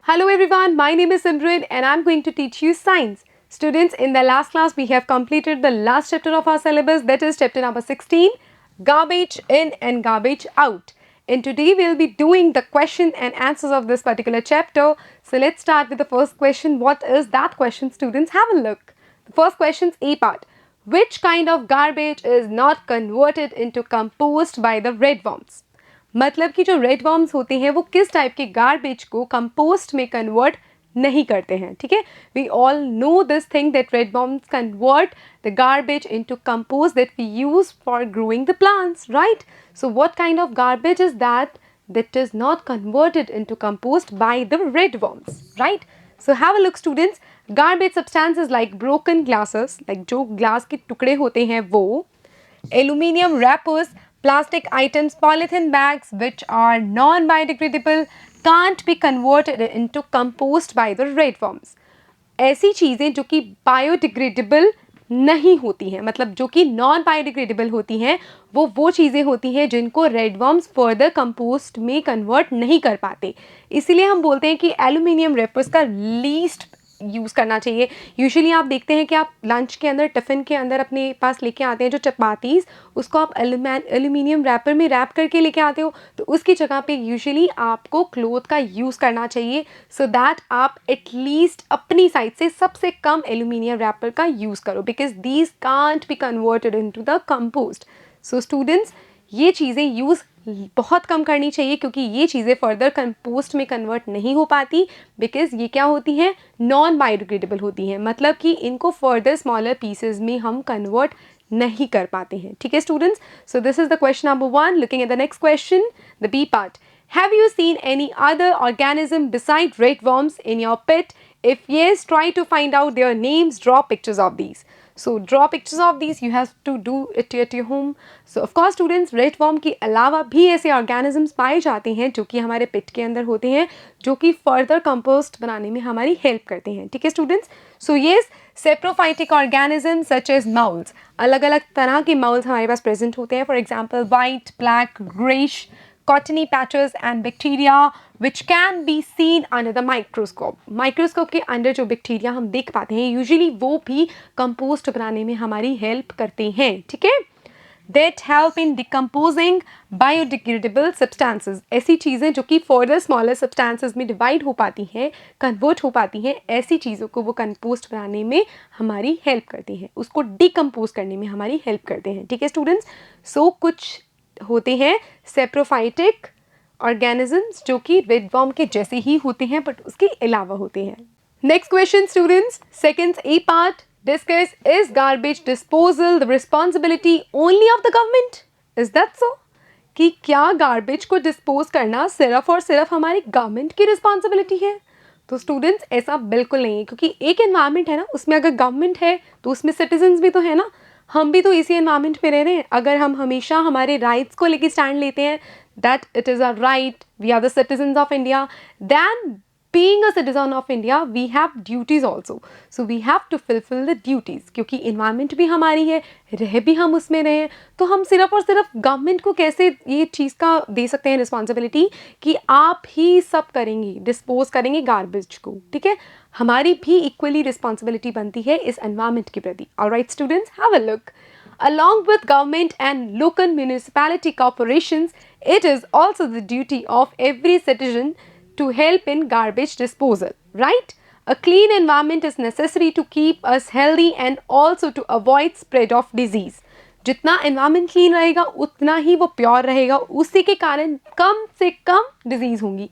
Hello everyone, my name is Simran and I'm going to teach you science. Students, in the last class we have completed the last chapter of our syllabus, that is chapter number 16, garbage in and garbage out. And today we'll be doing the question and answers of this particular chapter. So let's start with the first question. What is that question, students? Have a look. The first question's A part. Which kind of garbage is not converted into compost by the redworms? मतलब कि जो red worms होते हैं वो किस type के garbage को compost में कन्वर्ट नहीं करते हैं. ठीक है, we all know this thing that red worms convert the garbage into compost that we use for growing the plants, right? So what kind of garbage is that is not converted into compost by the red worms, right? So have a look students. Garbage substances like broken glasses, like जो glass के टुकड़े होते हैं वो, aluminium wrappers, plastic items, polythene bags which are non-biodegradable can't be converted into compost by the redworms. ऐसी चीज़ें जो कि biodegradable नहीं होती हैं, मतलब जो कि नॉन बायोडिग्रेडेबल होती हैं, वो चीज़ें होती हैं जिनको रेडवर्म्स फर्दर कंपोस्ट में कन्वर्ट नहीं कर पाते. इसीलिए हम बोलते हैं कि एल्यूमिनियम रैपर्स का लीस्ट यूज़ करना चाहिए. यूजुअली आप देखते हैं कि आप लंच के अंदर, टिफ़िन के अंदर अपने पास लेके आते हैं जो चपातीस, उसको आप एल्यूमिनियम रैपर में रैप करके लेके आते हो, तो उसकी जगह पे यूजुअली आपको क्लोथ का यूज़ करना चाहिए सो दैट आप एटलीस्ट अपनी साइड से सबसे कम एल्यूमिनियम रैपर का यूज़ करो, because these can't be converted into the compost. So students, ये चीज़ें यूज़ बहुत कम करनी चाहिए क्योंकि ये चीज़ें फर्दर कंपोस्ट में कन्वर्ट नहीं हो पाती, बिकॉज ये क्या होती हैं, नॉन बायोडिग्रेडेबल होती हैं, मतलब कि इनको फर्दर स्मॉलर पीसेज में हम कन्वर्ट नहीं कर पाते हैं. ठीक है students, so this is the question number 1. Looking at the next question, the B part. Have you seen any other organism beside redworms in your pit? If yes, try to find out their names, draw pictures of these. So draw pictures of these, you have to do it at your home. So of course students, redworm के अलावा भी ऐसे organisms पाए जाते हैं जो कि हमारे पेट के अंदर होते हैं, जो कि further compost बनाने में हमारी help करते हैं. ठीक है students? So yes, saprophytic organisms such as moles, अलग अलग तरह के moles हमारे पास present होते हैं. For example, white, black, grayish, cottony patches and bacteria which can be seen under the microscope. Microscope के अंदर जो बैक्टीरिया हम देख पाते हैं यूजुअली वो भी कंपोस्ट बनाने में हमारी हेल्प करते हैं. ठीक है, that help in decomposing biodegradable substances. ऐसी चीज़ें जो कि फर्दर स्मॉलर सब्सटेंसेस में डिवाइड हो पाती हैं, कन्वर्ट हो पाती हैं, ऐसी चीज़ों को वो कंपोस्ट बनाने में हमारी हेल्प करती हैं, उसको डिकम्पोज करने में हमारी हेल्प करते हैं. ठीक है स्टूडेंट्स, सो कुछ होते हैं सेप्रोफाइटिक ऑर्गेनिजम्स जो कि रेडवर्म के जैसे ही होते हैं बट उसके अलावा होते हैं. Next question students, second A part. Discuss, is garbage disposal the responsibility only of the government? Is that so? कि क्या गार्बेज को डिस्पोज करना सिर्फ और सिर्फ हमारी गवर्नमेंट की रिस्पॉन्सिबिलिटी है? तो स्टूडेंट्स ऐसा बिल्कुल नहीं है, क्योंकि एक एनवायरनमेंट है ना, उसमें अगर गवर्नमेंट है तो उसमें सिटीजन्स भी तो है ना, हम भी तो इसी एनवायरनमेंट में रह रहे हैं. अगर हम हमेशा हमारे राइट्स को लेके स्टैंड लेते हैं that it is a right, we are the citizens of India, than being a citizen of India we have duties also, so we have to fulfill the duties. क्योंकि इन्वायरमेंट भी हमारी है, रह भी हम उसमें रहे हैं, तो हम सिर्फ और सिर्फ गवर्नमेंट को कैसे ये चीज़ का दे सकते हैं रिस्पॉन्सिबिलिटी कि आप ही सब करेंगे, डिस्पोज करेंगे गार्बेज को. ठीक है, हमारी भी इक्वली रिस्पॉन्सिबिलिटी बनती है इस एनवायरमेंट के प्रति. Alright students, have a look. Along with government and local municipality corporations, it is also the duty of every citizen to help in garbage disposal, right? A clean environment is necessary to keep us healthy and also to avoid spread of disease. जितना environment clean रहेगा उतना ही वो pure रहेगा, उसी के कारण कम से कम disease होंगी.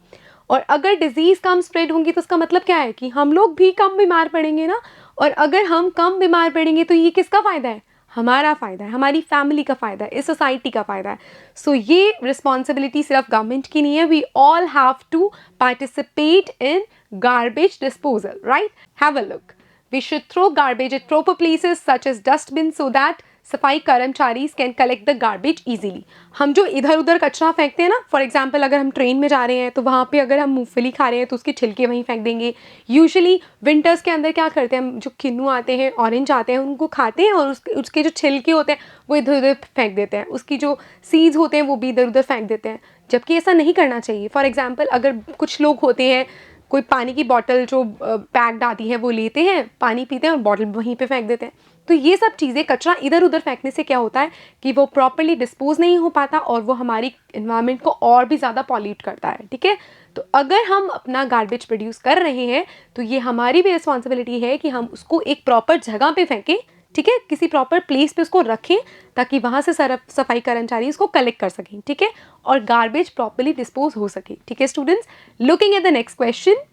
और अगर disease कम spread होंगी तो उसका मतलब क्या है कि हम लोग भी कम बीमार पड़ेंगे ना, और अगर हम कम बीमार पड़ेंगे तो ये किसका फ़ायदा है? हमारा फ़ायदा है, हमारी फैमिली का फ़ायदा है, इस सोसाइटी का फ़ायदा है. सो ये रिस्पॉन्सिबिलिटी सिर्फ गवर्नमेंट की नहीं है, we all have to participate in garbage disposal, right? Have a look. We should throw garbage at proper places such as dustbin so that सफाई कर्मचारी can collect the garbage easily. हम जो इधर उधर कचरा फेंकते हैं ना, फॉर एग्जाम्पल अगर हम ट्रेन में जा रहे हैं तो वहाँ पे अगर हम मूंगफली खा रहे हैं तो उसके छिलके वहीं फेंक देंगे. यूजुअली विंटर्स के अंदर क्या करते हैं हम, जो किन्नू आते हैं, ऑरेंज आते हैं, उनको खाते हैं और उसके जो छिलके होते हैं वो इधर उधर फेंक देते हैं, उसकी जो सीड्स होते हैं वो भी इधर उधर फेंक देते हैं, जबकि ऐसा नहीं करना चाहिए. फॉर एग्जाम्पल अगर कुछ लोग होते हैं कोई पानी की बॉटल जो पैक्ड आती है वो लेते हैं, पानी पीते हैं और बॉटल वहीं पे फेंक देते हैं। तो ये सब चीज़ें, कचरा इधर उधर फेंकने से क्या होता है कि वो प्रॉपरली डिस्पोज नहीं हो पाता और वो हमारी इन्वायरमेंट को और भी ज़्यादा पॉल्यूट करता है, ठीक है। तो अगर हम अपना गार्बेज प्रोड्यूस कर रहे हैं तो ये हमारी भी रिस्पॉन्सिबिलिटी है कि हम उसको एक प्रॉपर जगह पे फेंकें, ठीक है, किसी प्रॉपर प्लेस पे उसको रखें ताकि वहाँ से सफाई कर्मचारी उसको कलेक्ट कर सकें, ठीक है, और गार्बेज प्रॉपरली डिस्पोज हो सके, ठीक है students. Looking at the next question,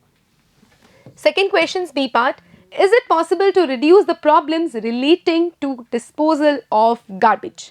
second question's B part, is it possible to reduce the problems relating to disposal of garbage?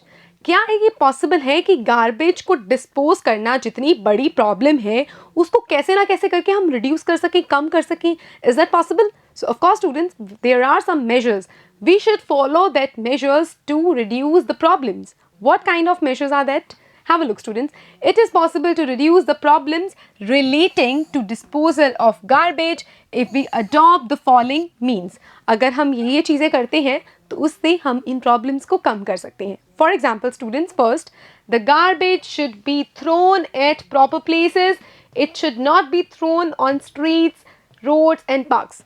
क्या ये पॉसिबल है कि गार्बेज को डिस्पोज करना जितनी बड़ी प्रॉब्लम है उसको कैसे ना कैसे करके हम रिड्यूस कर सकें, कम कर सकें? Is that possible? So of course students, there are some measures, we should follow that measures to reduce the problems. What kind of measures are that? Have a look students. It is possible to reduce the problems relating to disposal of garbage if we adopt the following means. अगर हम ये चीज़ें करते हैं तो उससे हम इन problems को कम कर सकते हैं. For example students, first, the garbage should be thrown at proper places. It should not be thrown on streets, roads and parks.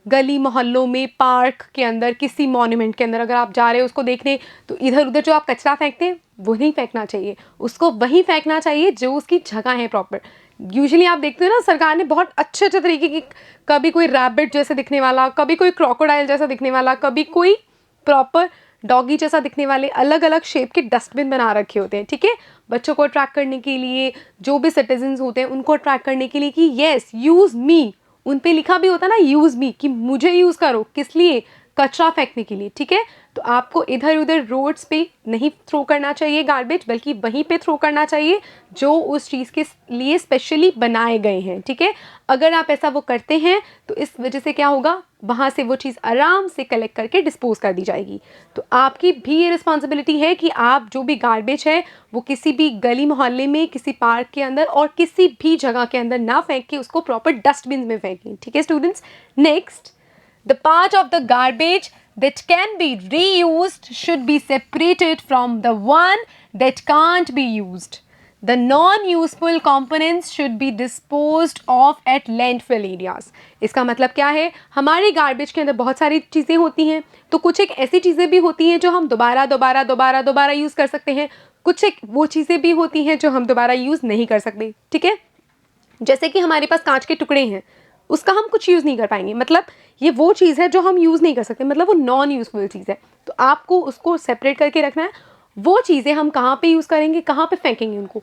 गली मोहल्लों में, पार्क के अंदर, किसी मॉन्यूमेंट के अंदर अगर आप जा रहे हो उसको देखने, तो इधर उधर जो आप कचरा फेंकते हैं वो नहीं फेंकना चाहिए, उसको वहीं फेंकना चाहिए जो उसकी जगह है प्रॉपर. यूजुअली आप देखते हो ना, सरकार ने बहुत अच्छे अच्छे तरीके की, कभी कोई रैबिट जैसे दिखने वाला, कभी कोई क्रोकोडाइल जैसा दिखने वाला, कभी कोई प्रॉपर डॉगी जैसा दिखने वाले अलग अलग शेप के डस्टबिन बना रखे होते हैं, ठीक है, बच्चों को अट्रैक्ट करने के लिए, जो भी सिटीजन्स होते हैं उनको अट्रैक्ट करने के लिए कि येस यूज़ मी. उन पे लिखा भी होता है ना यूज़ मी, कि मुझे यूज़ करो, किस लिए? कचरा फेंकने के लिए, ठीक है. तो आपको इधर उधर रोड्स पे नहीं थ्रो करना चाहिए गार्बेज, बल्कि वहीं पे थ्रो करना चाहिए जो उस चीज़ के लिए स्पेशली बनाए गए हैं, ठीक है. अगर आप ऐसा वो करते हैं तो इस वजह से क्या होगा, वहाँ से वो चीज़ आराम से कलेक्ट करके डिस्पोज कर दी जाएगी. तो आपकी भी ये रिस्पॉन्सिबिलिटी है कि आप जो भी गार्बेज है वो किसी भी गली मोहल्ले में, किसी पार्क के अंदर और किसी भी जगह के अंदर ना फेंक के उसको प्रॉपर डस्टबिन में फेंकें, ठीक है students. Next, the part of the garbage that can be reused should be separated from the one that can't be used. The non-useful components should be disposed of at landfill areas. इसका मतलब क्या है, हमारी garbage के अंदर बहुत सारी चीज़ें होती हैं, तो कुछ एक ऐसी चीज़ें भी होती हैं जो हम दोबारा यूज़ कर सकते हैं, कुछ एक वो चीज़ें भी होती हैं जो हम दोबारा यूज़ नहीं कर सकते, ठीक है. जैसे कि हमारे पास कांच के टुकड़े हैं, उसका हम कुछ यूज़ नहीं कर पाएंगे, मतलब ये वो चीज़ है जो हम यूज़ नहीं कर सकते, मतलब वो नॉन यूज़फुल चीज़ है. तो आपको उसको सेपरेट करके रखना है. वो चीज़ें हम कहाँ पे यूज़ करेंगे, कहाँ पे फेंकेंगे उनको?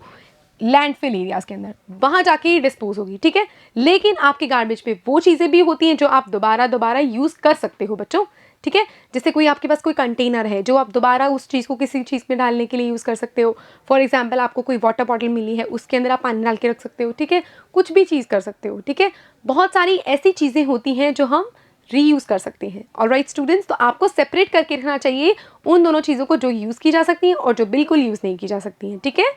लैंडफिल एरियाज़ के अंदर, वहाँ जाके ये डिस्पोज होगी, ठीक है. लेकिन आपके गार्बेज पे वो चीज़ें भी होती हैं जो आप दोबारा यूज़ कर सकते हो बच्चों, ठीक है. जैसे कोई आपके पास कोई कंटेनर है जो आप दोबारा उस चीज़ को किसी चीज़ में डालने के लिए यूज़ कर सकते हो. फॉर एग्जांपल आपको कोई वाटर बॉटल मिली है, उसके अंदर आप पानी डाल के रख सकते हो, ठीक है. कुछ भी चीज़ कर सकते हो, ठीक है. बहुत सारी ऐसी चीज़ें होती हैं जो हम रीयूज़ कर सकते हैं. ऑलराइट स्टूडेंट्स, तो आपको सेपरेट करके रखना चाहिए उन दोनों चीज़ों को जो यूज़ की जा सकती हैं और जो बिल्कुल यूज़ नहीं की जा सकती हैं, ठीक है.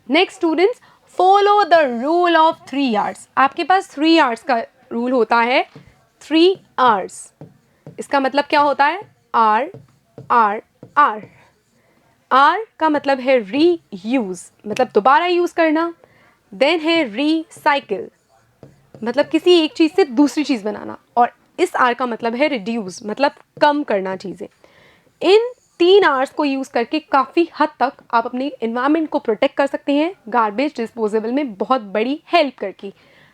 Next students, follow the rule of 3 hours. आपके पास 3 आवर्स का रूल होता है. 3 आवर्स, इसका मतलब क्या होता है? Are are are. आर का मतलब है रीयूज़, मतलब दोबारा यूज़ करना. देन है रीसाइकिल, मतलब किसी एक चीज़ से दूसरी चीज़ बनाना. और इस आर का मतलब है रिड्यूस, मतलब कम करना चीज़ें. इन 3 आवर्स को यूज़ करके काफ़ी हद तक आप अपने एनवायरनमेंट को प्रोटेक्ट कर सकते हैं गार्बेज डिस्पोजेबल में बहुत बड़ी हेल्प करके.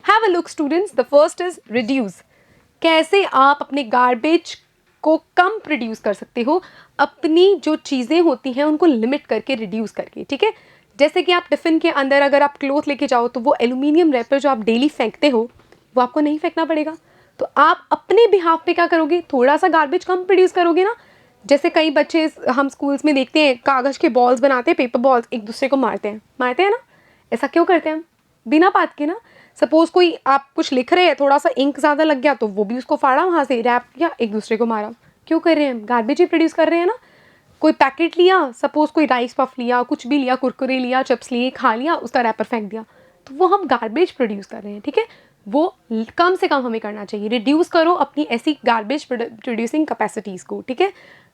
Have a look students. The first is reduce. कैसे आप अपने गार्बेज को कम प्रोड्यूस कर सकते हो, अपनी जो चीज़ें होती हैं उनको लिमिट करके, रिड्यूस करके, ठीक है. जैसे कि आप टिफ़िन के अंदर अगर आप क्लोथ लेके जाओ तो वो एल्यूमिनियम रैपर जो आप डेली फेंकते हो वो आपको नहीं फेंकना पड़ेगा. तो आप अपने बिहाफ पे क्या करोगे, थोड़ा सा गार्बेज कम प्रोड्यूस करोगे ना. जैसे कई बच्चे हम स्कूल्स में देखते हैं कागज़ के बॉल्स बनाते हैं, पेपर बॉल्स, एक दूसरे को मारते हैं ना. ऐसा क्यों करते हैं हम? बिना बात के ना. सपोज़ कोई आप कुछ लिख रहे हैं, थोड़ा सा इंक ज़्यादा लग गया तो वो भी उसको फाड़ा, वहाँ से रैप किया, एक दूसरे को मारा. क्यों कर रहे हैं हम? गार्बेज ही प्रोड्यूस कर रहे हैं ना. कोई पैकेट लिया, सपोज़ कोई राइस पफ लिया, कुछ भी लिया, कुरकुरे लिया, चिप्स लिए, खा लिया, उसका रैपर फेंक दिया, तो वो हम गार्बेज प्रोड्यूस कर रहे हैं, ठीक है. वो कम से कम हमें करना चाहिए. रिड्यूस करो अपनी ऐसी गार्बेज प्रोड्यूसिंग कैपेसिटीज़ को, ठीक है.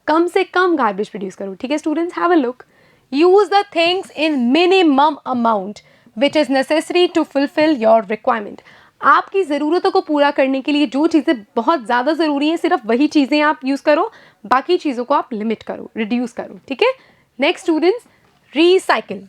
कम से कम गार्बेज प्रोड्यूस करो, ठीक है students. Have a look. Use the things in minimum amount which is necessary to fulfil your requirement. आपकी ज़रूरतों को पूरा करने के लिए जो चीज़ें बहुत ज़्यादा ज़रूरी हैं, सिर्फ वही चीज़ें आप यूज़ करो, बाकी चीज़ों को आप लिमिट करो, रिड्यूस करो, ठीक है। Next students, recycle.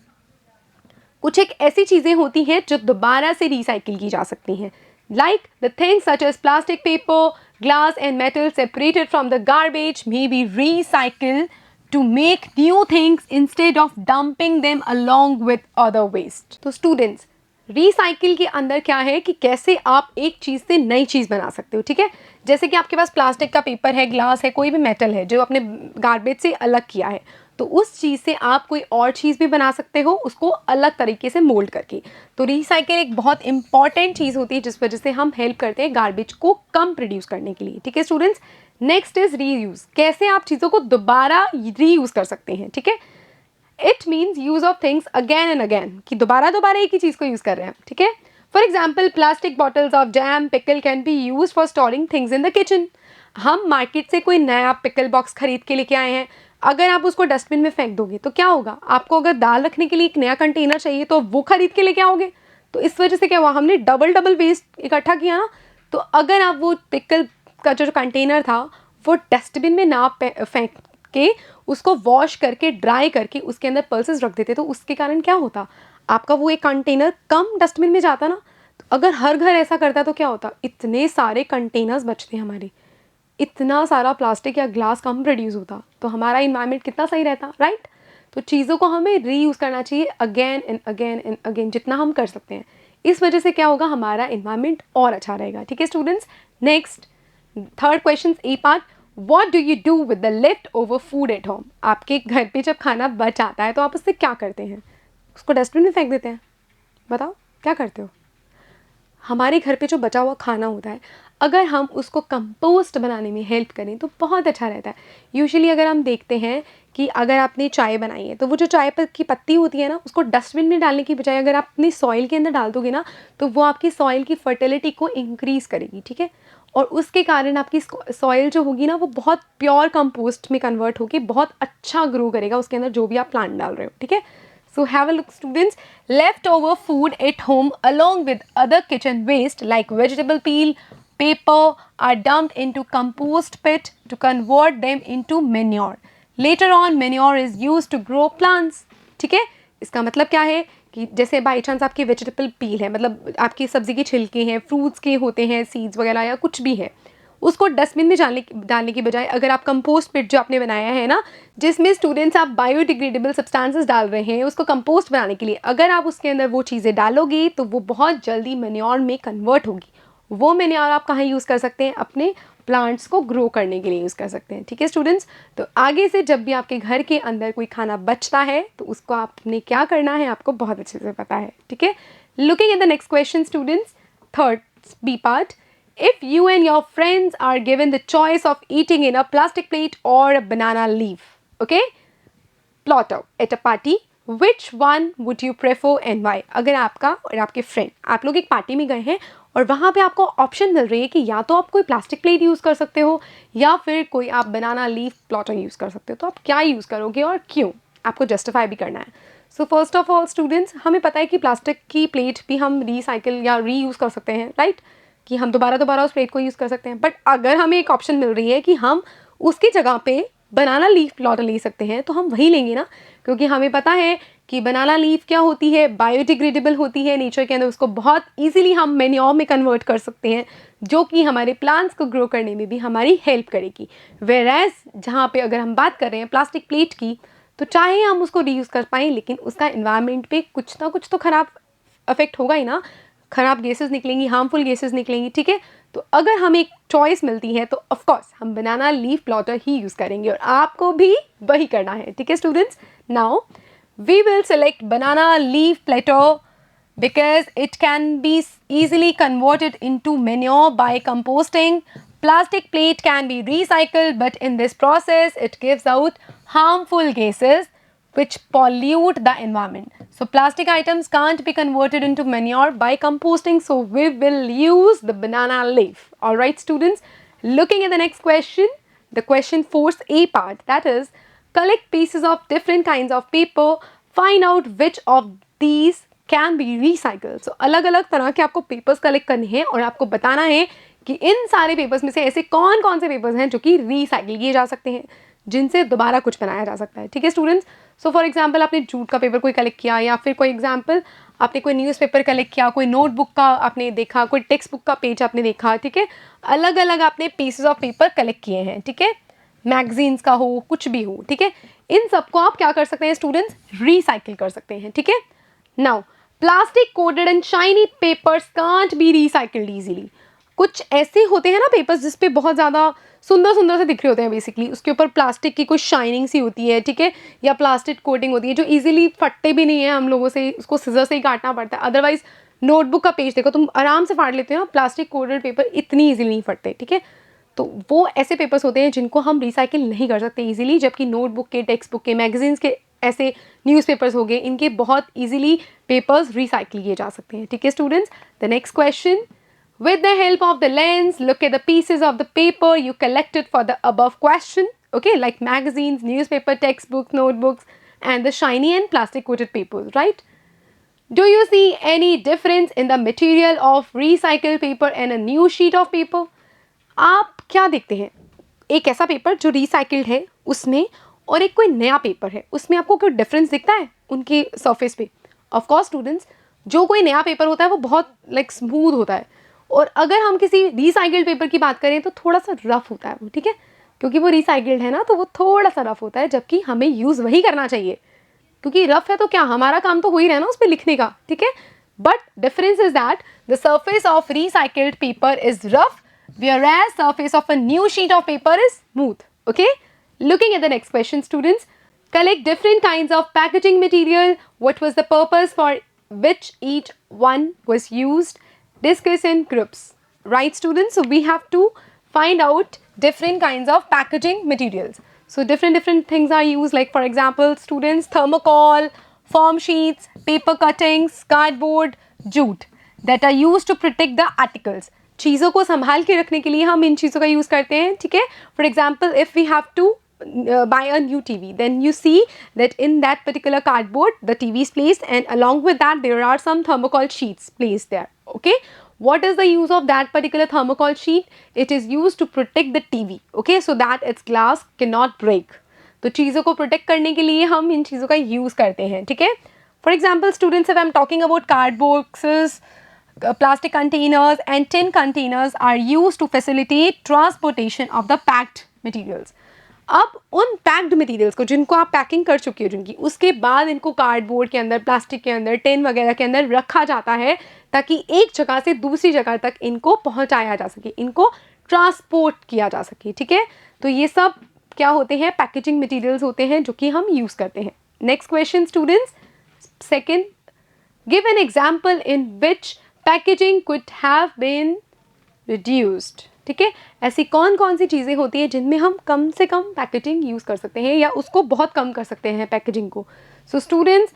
कुछ एक ऐसी चीज़ें होती हैं जो दोबारा से रिसाइकिल की जा सकती हैं, like the things such as plastic, paper, glass and metal separated from the garbage may be recycled to make new things instead of dumping them along with other waste. तो स्टूडेंट्स, रिसाइकिल के अंदर क्या है कि कैसे आप एक चीज़ से नई चीज़ बना सकते हो, ठीक है। जैसे कि आपके पास प्लास्टिक का पेपर है, ग्लास है, कोई भी मेटल है जो आपने गार्बेज से अलग किया है, तो उस चीज़ से आप कोई और चीज़ भी बना सकते हो, उसको अलग तरीके से मोल्ड करके। तो रिसाइकिल एक बहुत इंपॉर्टेंट चीज़ होती है जिस वजह से हम हेल्प करते हैं गार्बेज को कम प्रोड्यूस करने के लिए, ठीक है स्टूडेंट्स। Next is reuse. कैसे आप चीज़ों को दोबारा रीयूज़ कर सकते हैं, ठीक है। It means use of things again and again, कि दोबारा दोबारा एक ही चीज़ को यूज़ कर रहे हैं, ठीक है। For example, plastic bottles of jam, pickle can be use for storing things in the kitchen. हम मार्केट से कोई नया पिकल बॉक्स खरीद के लेके आए हैं, अगर आप उसको डस्टबिन में फेंक दोगे तो क्या होगा, आपको अगर दाल रखने के लिए एक नया कंटेनर चाहिए तो वो खरीद के लेके आओगे। तो इस वजह से क्या हुआ, हमने डबल डबल वेस्ट इकट्ठा किया ना। तो अगर आप वो पिकल का जो कंटेनर था वो डस्टबिन में ना फेंक के उसको वॉश करके ड्राई करके उसके अंदर पल्सेस रख देते, तो उसके कारण क्या होता, आपका वो एक कंटेनर कम डस्टबिन में जाता ना। तो अगर हर घर ऐसा करता तो क्या होता, इतने सारे कंटेनर्स बचते हमारे, इतना सारा प्लास्टिक या ग्लास कम प्रोड्यूस होता, तो हमारा इन्वायरमेंट कितना सही रहता, राइट। तो चीज़ों को हमें रीयूज़ करना चाहिए again and again and again, जितना हम कर सकते हैं। इस वजह से क्या होगा, हमारा इन्वायरमेंट और अच्छा रहेगा, ठीक है students. Next, third question A part, what do you do with the left over food at home. आपके घर पे जब खाना बच आता है तो आप उससे क्या करते हैं, उसको डस्टबिन में फेंक देते हैं, बताओ क्या करते हो। हमारे घर पे जो बचा हुआ खाना होता है, अगर हम उसको कंपोस्ट बनाने में हेल्प करें तो बहुत अच्छा रहता है। यूजुअली अगर हम देखते हैं कि अगर आपने चाय बनाई है तो वो जो चाय की पत्ती होती है ना, उसको डस्टबिन में डालने की बजाय अगर आप अपनी सॉइल के अंदर डाल दोगे ना, तो वो आपकी सॉइल की फर्टिलिटी को इंक्रीज़ करेगी, ठीक है। और उसके कारण आपकी सॉइल जो होगी ना, वो बहुत प्योर कंपोस्ट में कन्वर्ट होकर बहुत अच्छा ग्रो करेगा उसके अंदर जो भी आप प्लांट डाल रहे हो, ठीक है। So have a look students, leftover food at home along with other kitchen waste like vegetable peel, paper are dumped into compost pit to convert them into manure. Later on manure is used to grow plants. ठीक है, इसका मतलब क्या है कि जैसे by chance आपकी vegetable peel है, मतलब आपकी सब्जी के छिलके हैं, फ्रूट्स के होते हैं, सीड्स वगैरह या कुछ भी है, उसको डस्टबिन में डालने की बजाय अगर आप कंपोस्ट पिट जो आपने बनाया है ना, जिसमें स्टूडेंट्स आप बायोडिग्रेडेबल सब्सटेंसेस डाल रहे हैं उसको कंपोस्ट बनाने के लिए, अगर आप उसके अंदर वो चीज़ें डालोगे तो वो बहुत जल्दी मैन्योर में कन्वर्ट होगी। वो मैन्योर आप कहाँ यूज़ कर सकते हैं, अपने प्लांट्स को ग्रो करने के लिए यूज़ कर सकते हैं, ठीक है स्टूडेंट्स। तो आगे से जब भी आपके घर के अंदर कोई खाना बचता है तो उसको आपने क्या करना है आपको बहुत अच्छे से पता है, ठीक है। Looking at the next question students, third B part, if you and your friends are given the choice of eating in a plastic plate or a banana leaf, okay, plot out at a party, which one would you prefer and why। अगर आपका और आपके friend, आप लोग एक party में गए हैं और वहाँ पे आपको ऑप्शन मिल रही है कि या तो आप कोई प्लास्टिक प्लेट यूज़ कर सकते हो या फिर कोई आप बनाना लीफ प्लॉटर यूज़ कर सकते हो, तो आप क्या यूज़ करोगे और क्यों, आपको जस्टिफाई भी करना है। So first of all students, हमें पता है कि प्लास्टिक की प्लेट भी हम रीसाइकिल या रीयूज़ कर सकते हैं, राइट, कि हम दोबारा दोबारा उस प्लेट को यूज़ कर सकते हैं। बट अगर हमें एक ऑप्शन मिल रही है कि हम उसकी जगह पे बनाना लीफ प्लॉटर ले सकते हैं तो हम वही लेंगे ना, क्योंकि हमें पता है कि बनाना लीफ क्या होती है, बायोडिग्रेडेबल होती है नेचर के अंदर, उसको बहुत इजीली हम मैन्योर में कन्वर्ट कर सकते हैं जो कि हमारे प्लांट्स को ग्रो करने में भी हमारी हेल्प करेगी। वेरएज जहाँ पे अगर हम बात कर रहे हैं प्लास्टिक प्लेट की, तो चाहे हम उसको रीयूज़ कर पाएँ लेकिन उसका इन्वायरमेंट पे कुछ ना कुछ तो ख़राब अफेक्ट होगा ही ना, ख़राब गैसेस निकलेंगी, हार्मफुल गैसेस निकलेंगी, ठीक है। तो अगर हमें एक चॉइस मिलती है तो ऑफ कोर्स हम बनाना लीफ प्लॉटर ही यूज़ करेंगे और आपको भी वही करना है, ठीक है students. Now we will select banana leaf platter because it can be easily converted into manure by composting. Plastic plate can be recycled, but in this process it gives out harmful gases which pollute the environment. So plastic items can't be converted into manure by composting, so we will use the banana leaf. Alright students, looking at the next question, the question 4's A part, that is collect pieces of different kinds of paper, find out which of these can be recycle. So अलग अलग तरह के आपको papers collect करने हैं और आपको बताना है कि इन सारे पेपर्स में से ऐसे कौन कौन से पेपर्स हैं जो कि रिसाइकिल किए जा सकते हैं, जिनसे दोबारा कुछ बनाया जा सकता है। ठीक है स्टूडेंट्स, सो फॉर एग्जाम्पल आपने जूट का पेपर कोई कलेक्ट किया, या फिर कोई एग्जाम्पल आपने कोई न्यूज़पेपर कलेक्ट किया, कोई नोटबुक का आपने देखा, कोई टेक्स्ट बुक का पेज आपने देखा। ठीक है, अलग अलग आपने पीसेस ऑफ पेपर कलेक्ट किए हैं। ठीक है, मैगजीन्स का हो, कुछ भी हो। ठीक है, इन सबको आप क्या कर सकते हैं स्टूडेंट्स, रिसाइकिल कर सकते हैं। ठीक है, now plastic coated and shiny papers can't be recycled easily. कुछ ऐसे होते हैं ना पेपर्स जिसपे बहुत ज़्यादा सुंदर सुंदर से दिख रहे होते हैं, बेसिकली उसके ऊपर प्लास्टिक की कुछ शाइनिंग सी होती है। ठीक है, या प्लास्टिक कोटिंग होती है जो इजीली फटते भी नहीं है, हम लोगों से उसको सिजर से ही काटना पड़ता है। अदरवाइज नोटबुक का पेज देखो, तुम आराम से फाड़ लेते हो, प्लास्टिक कोटेड पेपर इतनी ईजिली नहीं फटते। ठीक है, तो वो ऐसे पेपर्स होते हैं जिनको हम रिसाइकिल नहीं कर सकते इजीली, जबकि नोटबुक के, टेक्स्ट बुक के, मैगजीन्स के, ऐसे न्यूज़पेपर्स हो गए, इनके बहुत इजीली पेपर्स रिसाइकिल किए जा सकते हैं। ठीक है students, the next question, with the help of the lens, look at the pieces of the paper you collected for the above question, okay, like magazines, newspaper, textbooks, notebooks, and the shiny and plastic coated papers, right? Do you see any difference in the material of recycled paper and a new sheet of paper? आप क्या देखते हैं, एक ऐसा paper जो recycled है उसमें और एक कोई नया पेपर है उसमें, आपको कोई डिफरेंस दिखता है उनके सरफेस पे? ऑफ कोर्स स्टूडेंट्स, जो कोई नया पेपर होता है वो बहुत लाइक स्मूथ होता है, और अगर हम किसी रिसाइकिल्ड पेपर की बात करें तो थोड़ा सा रफ होता है वो। ठीक है, क्योंकि वो रिसाइकिल्ड है ना, तो वो थोड़ा सा रफ होता है, जबकि हमें यूज़ वही करना चाहिए, क्योंकि रफ है तो क्या, हमारा काम तो हो ही रहा है ना उस पर लिखने का। ठीक है, but difference is that the surface of recycled paper is rough, whereas surface of a new sheet of paper is smooth. Okay, looking at the next question students, collect different kinds of packaging material, what was the purpose for which each one was used, discuss in groups. Right students, so we have to find out different kinds of packaging materials. So different things are used, like for example students, thermocol, foam sheets, paper cuttings, cardboard, jute, that are used to protect the articles. चीज़ों को संभाल के रखने के लिए हम इन चीज़ों का यूज़ करते हैं। ठीक है, for example if we have to buy a new TV, then you see that in that particular cardboard the TV is placed, and along with that there are some thermocol sheets placed there. Okay, what is the use of that particular thermocol sheet? It is used to protect the TV, okay, so that its glass cannot break. तो चीज़ों को protect करने के लिए हम इन चीज़ों का use करते हैं। ठीक है, for example students, if I am talking about card boxes, plastic containers and tin containers are used to facilitate transportation of the packed materials. अब उन पैक्ड मटेरियल्स को, जिनको आप पैकिंग कर चुके हो जिनकी, उसके बाद इनको कार्डबोर्ड के अंदर, प्लास्टिक के अंदर, टिन वगैरह के अंदर रखा जाता है ताकि एक जगह से दूसरी जगह तक इनको पहुंचाया जा सके, इनको ट्रांसपोर्ट किया जा सके। ठीक है, तो ये सब क्या होते हैं, पैकेजिंग मटेरियल्स होते हैं जो कि हम यूज़ करते हैं। Next question students, second, give an example in which packaging could have been reduced. ठीक है, ऐसी कौन कौन सी चीज़ें होती हैं जिनमें हम कम से कम पैकेजिंग यूज़ कर सकते हैं या उसको बहुत कम कर सकते हैं पैकेजिंग को। So students,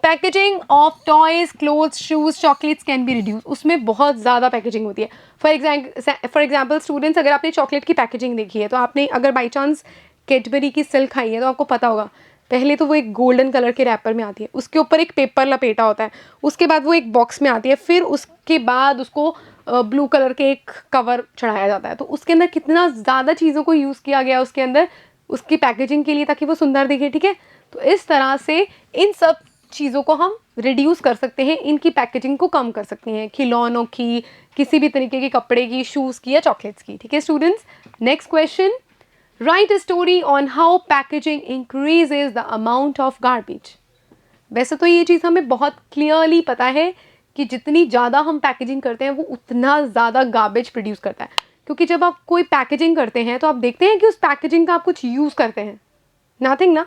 packaging of toys, clothes, shoes, chocolates can be reduce. उसमें बहुत ज़्यादा पैकेजिंग होती है। फॉर एग्जाम्पल स्टूडेंट्स, अगर आपने चॉकलेट की पैकेजिंग देखी है, तो आपने अगर बाई चांस कैडबरी की सिल्क खाई है तो आपको पता होगा, पहले तो वो एक गोल्डन कलर के रैपर में आती है, उसके ऊपर एक पेपर लपेटा होता है, उसके बाद वो एक बॉक्स में आती है, फिर उसके बाद उसको ब्लू कलर के एक कवर चढ़ाया जाता है। तो उसके अंदर कितना ज़्यादा चीज़ों को यूज़ किया गया उसके अंदर, उसकी पैकेजिंग के लिए, ताकि वो सुंदर दिखे। ठीक है, तो इस तरह से इन सब चीज़ों को हम रिड्यूस कर सकते हैं, इनकी पैकेजिंग को कम कर सकते हैं, खिलौनों की, किसी भी तरीके के कपड़े की, शूज़ की या चॉकलेट्स की। ठीक है students, next question, right a story on how packaging increases the amount of garbage. वैसे तो ये चीज़ हमें बहुत क्लियरली पता है कि जितनी ज़्यादा हम पैकेजिंग करते हैं वो उतना ज़्यादा गार्बेज प्रोड्यूस करता है, क्योंकि जब आप कोई पैकेजिंग करते हैं तो आप देखते हैं कि उस पैकेजिंग का आप कुछ यूज़ करते हैं, नथिंग ना।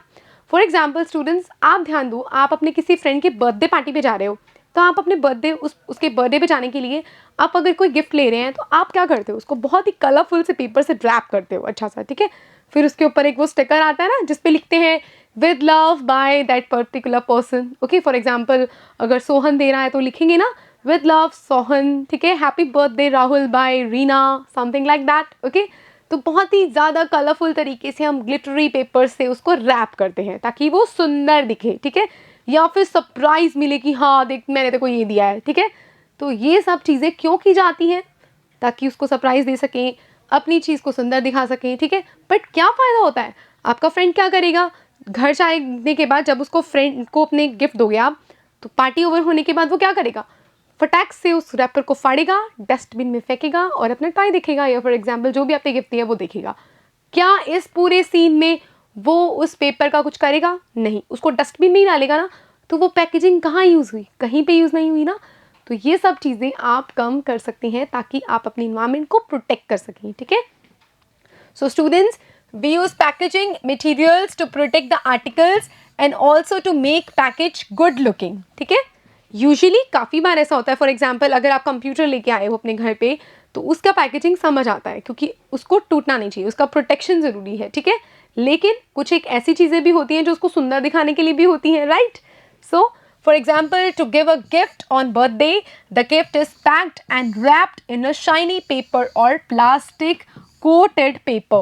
फॉर एग्जाम्पल स्टूडेंट्स, आप ध्यान दो, आप अपने किसी फ्रेंड के बर्थडे पार्टी पे जा रहे हो, तो आप अपने बर्थडे उसके बर्थडे पे जाने के लिए आप अगर कोई गिफ्ट ले रहे हैं तो आप क्या करते हो, उसको बहुत ही कलरफुल से पेपर से रैप करते हो अच्छा सा। ठीक है, फिर उसके ऊपर एक वो स्टिकर आता है ना जिसपे लिखते हैं with love by that particular person. Okay, for example अगर सोहन दे रहा है तो लिखेंगे ना विद लव सोहन। ठीक है, happy birthday Rahul by Reena, something like that. Okay, तो बहुत ही ज़्यादा कलरफुल तरीके से हम ग्लिटरी पेपर से उसको रैप करते हैं ताकि वो सुंदर दिखे। ठीक है, या फिर सरप्राइज मिले कि हाँ देख मैंने तेरे को ये दिया है, ठीक है। तो ये सब चीज़ें क्यों की जाती हैं? ताकि उसको सरप्राइज दे सकें, अपनी चीज़ को सुंदर दिखा सकें, ठीक है। बट क्या फ़ायदा होता है? आपका फ्रेंड क्या करेगा, घर जाने के बाद जब उसको फ्रेंड को अपने गिफ्ट दोगे आप, तो पार्टी ओवर होने के बाद वो क्या करेगा, फटाक से उस रैपर को फाड़ेगा, डस्टबिन में फेंकेगा और अपना टॉय देखेगा, या फॉर एग्जाम्पल जो भी आपने गिफ्ट दिया वो देखेगा। क्या इस पूरे सीन में वो उस पेपर का कुछ करेगा? नहीं, उसको डस्टबिन में ही डालेगा ना, तो वो पैकेजिंग कहाँ यूज़ हुई? कहीं पे यूज़ नहीं हुई ना। तो ये सब चीज़ें आप कम कर सकती हैं ताकि आप अपनी इन्वायरमेंट को प्रोटेक्ट कर सकें, ठीक है। So students, we use packaging materials to protect the articles and also to make package good looking, ठीक है। यूजुअली काफ़ी बार ऐसा होता है, फॉर एग्जाम्पल अगर आप कंप्यूटर लेके आए हो अपने घर पे, तो उसका पैकेजिंग समझ आता है क्योंकि उसको टूटना नहीं चाहिए, उसका प्रोटेक्शन ज़रूरी है, ठीक है। लेकिन कुछ एक ऐसी चीज़ें भी होती हैं जो उसको सुंदर दिखाने के लिए भी होती हैं, right. So for example, to give a gift on birthday, the gift is packed and wrapped in a shiny paper or plastic coated paper.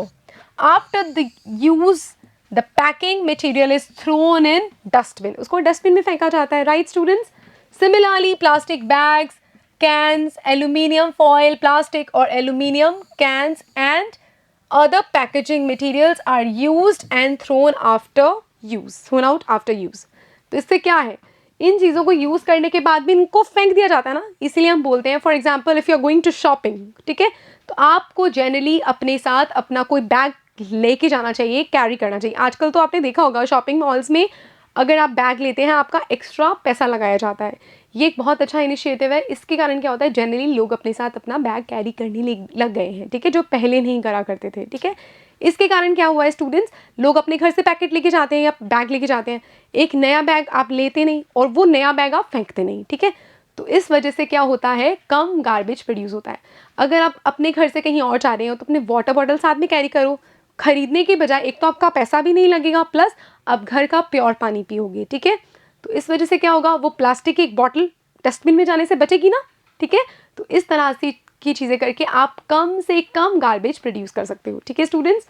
After the use, the packing material is thrown in dustbin. उसको dustbin में फेंका जाता है, right students? Similarly, plastic bags, cans, aluminium foil, plastic or aluminium cans and other packaging materials are used and thrown out after use. तो इससे क्या है, इन चीज़ों को यूज़ करने के बाद भी इनको फेंक दिया जाता है ना, इसीलिए हम बोलते हैं for example if you are going to shopping, ठीक है, तो आपको जनरली अपने साथ अपना कोई बैग लेके जाना चाहिए, कैरी करना चाहिए। आजकल तो आपने देखा होगा शॉपिंग मॉल्स में अगर आप बैग लेते हैं आपका एक्स्ट्रा पैसा लगाया जाता है। ये एक बहुत अच्छा इनिशिएटिव है। इसके कारण क्या होता है, जनरली लोग अपने साथ अपना बैग कैरी करने लग गए हैं, ठीक है, जो पहले नहीं करा करते थे, ठीक है। इसके कारण क्या हुआ है स्टूडेंट्स, लोग अपने घर से पैकेट लेके जाते हैं या बैग लेके जाते हैं, एक नया बैग आप लेते नहीं और वो नया बैग आप फेंकते नहीं, ठीक है। तो इस वजह से क्या होता है, कम गार्बेज प्रोड्यूस होता है। अगर आप अपने घर से कहीं और जा रहे हो तो अपने वाटर बॉटल साथ में कैरी करो, खरीदने की बजाय एक तो आपका पैसा भी नहीं लगेगा, प्लस आप घर का प्योर पानी पियोगे, ठीक है। तो इस वजह से क्या होगा, वो प्लास्टिक की एक बॉटल डस्टबिन में जाने से बचेगी ना, ठीक है। तो इस तरह से की चीज़ें करके आप कम से कम गार्बेज प्रोड्यूस कर सकते हो, ठीक है students.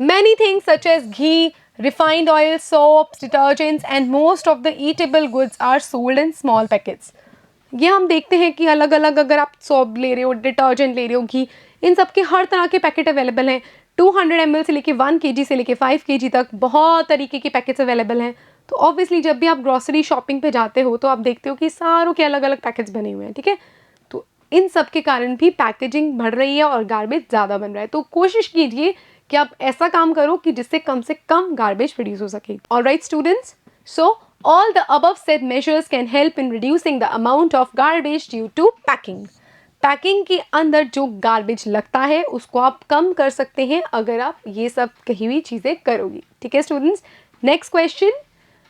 Many things such as ghee, refined oil, soaps, detergents and most of the eatable goods are sold in small packets. ये हम देखते हैं कि अलग अलग अगर आप सोप ले रहे हो, डिटर्जेंट ले रहे हो, घी, इन सब के हर तरह के पैकेट अवेलेबल हैं। 200 ml से लेके 1 kg से लेके 5 kg तक बहुत तरीके के पैकेट्स अवेलेबल हैं। तो ऑब्वियसली जब भी आप ग्रॉसरी शॉपिंग पे जाते हो तो आप देखते हो कि सारों के अलग अलग पैकेट्स बने हुए हैं, ठीक है। तो इन सब के कारण भी पैकेजिंग बढ़ रही है और गार्बेज ज़्यादा बन रहा है। तो कोशिश कीजिए कि आप ऐसा काम करो कि जिससे कम से कम गार्बेज प्रोड्यूस हो सके। Alright students, so all the above said measures can help in reducing the amount of garbage due to packing. Packing के अंदर जो गार्बेज लगता है उसको आप कम कर सकते हैं अगर आप ये सब कही हुई चीज़ें करोगी, ठीक है students. Next question,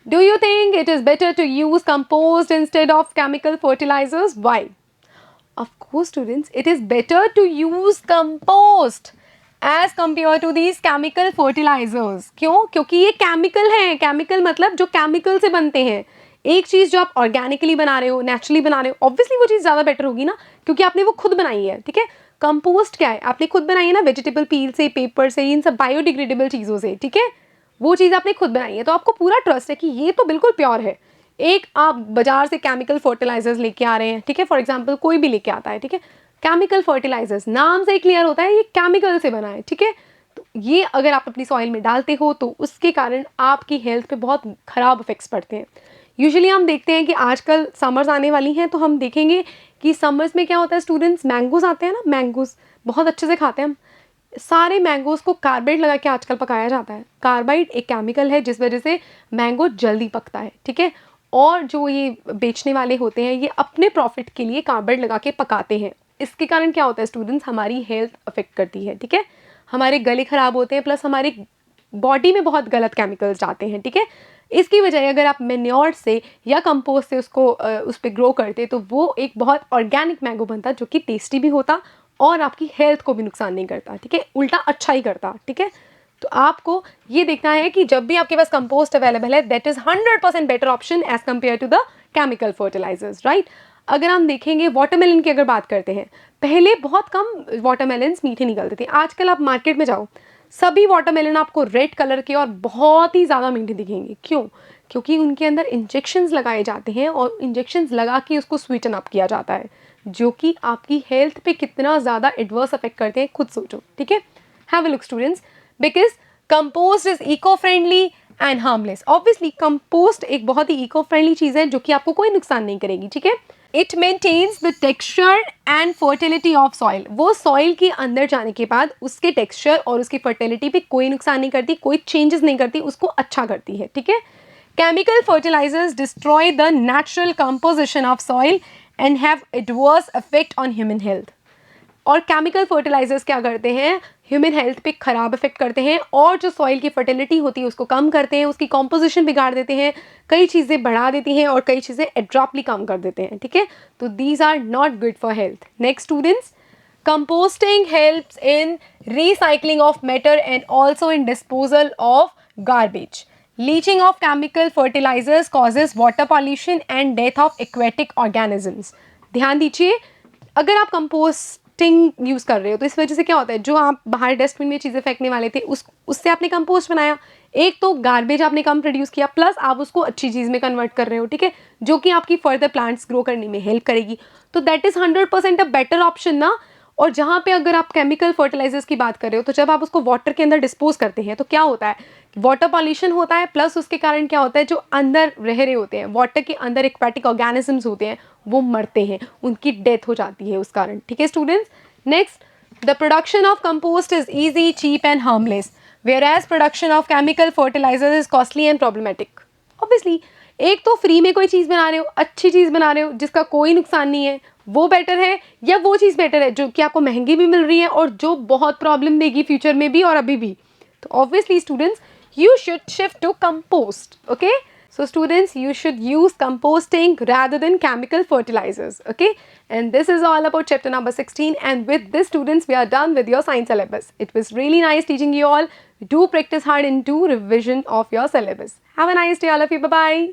do you think it is better to use compost instead of chemical fertilisers? Why? Of course students, it is better to use compost as compared to these chemical fertilizers. क्यों? क्योंकि ये chemical हैं। Chemical मतलब जो chemical से बनते हैं। एक चीज़ जो आप ऑर्गेनिकली बना रहे हो, नेचुरली बना रहे हो, ऑब्वियसली वो चीज़ ज़्यादा बेटर होगी ना, क्योंकि आपने वो खुद बनाई है, ठीक है। कंपोस्ट क्या है, आपने खुद बनाई है ना, वेजिटेबल पील से, पेपर से, इन सब बायोडिग्रेडेबल चीज़ों से, ठीक है। वो चीज़ आपने खुद बनाई है तो आपको पूरा ट्रस्ट है कि ये तो बिल्कुल प्योर है। एक आप बाजार से केमिकल फर्टिलाइजर्स लेके आ रहे हैं, ठीक है, फॉर एग्जांपल कोई भी लेके आता है, ठीक है, केमिकल फर्टिलाइजर्स नाम से ही क्लियर होता है ये केमिकल से बना है, ठीक है। तो ये अगर आप अपनी सॉइल में डालते हो तो उसके कारण आपकी हेल्थ पे बहुत ख़राब इफेक्ट्स पड़ते हैं। यूजुअली हम देखते हैं कि आजकल समर्स आने वाली हैं तो हम देखेंगे कि समर्स में क्या होता है स्टूडेंट्स, मैंगोज आते हैं ना, मैंगोज बहुत अच्छे से खाते हैं हम। सारे मैंगोज को कार्बाइड लगा के आजकल पकाया जाता है। कार्बाइड एक केमिकल है जिस वजह से मैंगो जल्दी पकता है, ठीक है। और जो ये बेचने वाले होते हैं ये अपने प्रॉफिट के लिए कार्बाइड लगा के पकाते हैं। इसके कारण क्या होता है स्टूडेंट्स, हमारी हेल्थ अफेक्ट करती है, ठीक है। हमारे गले ख़राब होते हैं, प्लस हमारे बॉडी में बहुत गलत केमिकल्स जाते हैं, ठीक है। इसकी बजाय अगर आप मैन्योर से या कंपोस्ट से उसको उस पर ग्रो करते तो वो एक बहुत ऑर्गेनिक मैंगो बनता जो कि टेस्टी भी होता और आपकी हेल्थ को भी नुकसान नहीं करता, ठीक है, उल्टा अच्छा ही करता, ठीक है। तो आपको ये देखना है कि जब भी आपके पास कंपोस्ट अवेलेबल है that is 100% better option as compared to the chemical fertilisers, right. अगर हम देखेंगे वाटरमेलन की अगर बात करते हैं, पहले बहुत कम वाटरमेलन्स मीठे निकलते थे। आजकल आप मार्केट में जाओ, सभी वाटरमेलन आपको रेड कलर के और बहुत ही ज़्यादा मीठे दिखेंगे। क्यों? क्योंकि उनके अंदर इंजेक्शंस लगाए जाते हैं और इंजेक्शंस लगा के उसको स्वीटन अप किया जाता है, जो कि आपकी हेल्थ पे कितना ज़्यादा एडवर्स अफेक्ट करते हैं, खुद सोचो, ठीक है। Have a look students, because compost is eco friendly and harmless. Obviously compost एक बहुत ही इको फ्रेंडली चीज़ है जो कि आपको कोई नुकसान नहीं करेगी, ठीक है। It maintains the texture and fertility of soil. वो सॉइल के अंदर जाने के बाद उसके टेक्सचर और उसकी फर्टिलिटी पे कोई नुकसान नहीं करती, कोई चेंजेस नहीं करती, उसको अच्छा करती है, ठीक है। Chemical fertilisers destroy the natural composition of soil and have adverse effect on human health. और केमिकल फर्टिलाइजर्स क्या करते हैं, ह्यूमन हेल्थ पे खराब इफेक्ट करते हैं और जो सॉइल की फर्टिलिटी होती है उसको कम करते हैं, उसकी कॉम्पोजिशन बिगाड़ देते हैं, कई चीज़ें बढ़ा देती हैं और कई चीज़ें एब्रप्टली कम कर देते हैं, ठीक है। तो these are not good for health. Next students, composting helps in recycling of matter and also in disposal of garbage. Leaching of chemical fertilizers causes water pollution and death of aquatic organisms. ध्यान दीजिए, अगर आप composting use कर रहे हो तो इस वजह से क्या होता है, जो आप बाहर डस्टबिन में चीज़ें फेंकने वाले थे उससे आपने कंपोस्ट बनाया, एक तो गार्बेज आपने कम प्रोड्यूस किया, प्लस आप उसको अच्छी चीज़ में कन्वर्ट कर रहे हो, ठीक है, जो कि आपकी फर्दर प्लांट्स ग्रो करने में हेल्प करेगी। तो that is 100% a better option ना। और जहाँ पे अगर आप केमिकल फर्टिलाइजर्स की बात कर रहे हो तो जब आप उसको वाटर के अंदर डिस्पोज करते हैं तो क्या होता है, वाटर पॉल्यूशन होता है, प्लस उसके कारण क्या होता है, जो अंदर रह रहे होते हैं वाटर के अंदर एक्वाटिक ऑर्गेनिजम्स होते हैं वो मरते हैं, उनकी डेथ हो जाती है उस कारण, ठीक है students. Next, the production of compost is easy, cheap and harmless, whereas production of chemical fertilisers is costly and problematic. Obviously एक तो फ्री में कोई चीज़ बना रहे हो, अच्छी चीज़ बना रहे हो जिसका कोई नुकसान नहीं है, वो बेटर है, या वो चीज़ बेटर है जो कि आपको महंगी भी मिल रही है और जो बहुत प्रॉब्लम देगी फ्यूचर में भी और अभी भी। तो obviously students, you should shift to compost, okay? So students, you should use composting rather than chemical fertilizers, okay? And this is all about chapter number 16, and with this students we are done with your science syllabus. It was really nice teaching you all. Do practice hard and do revision of your syllabus. Have a nice day all of you. Bye bye.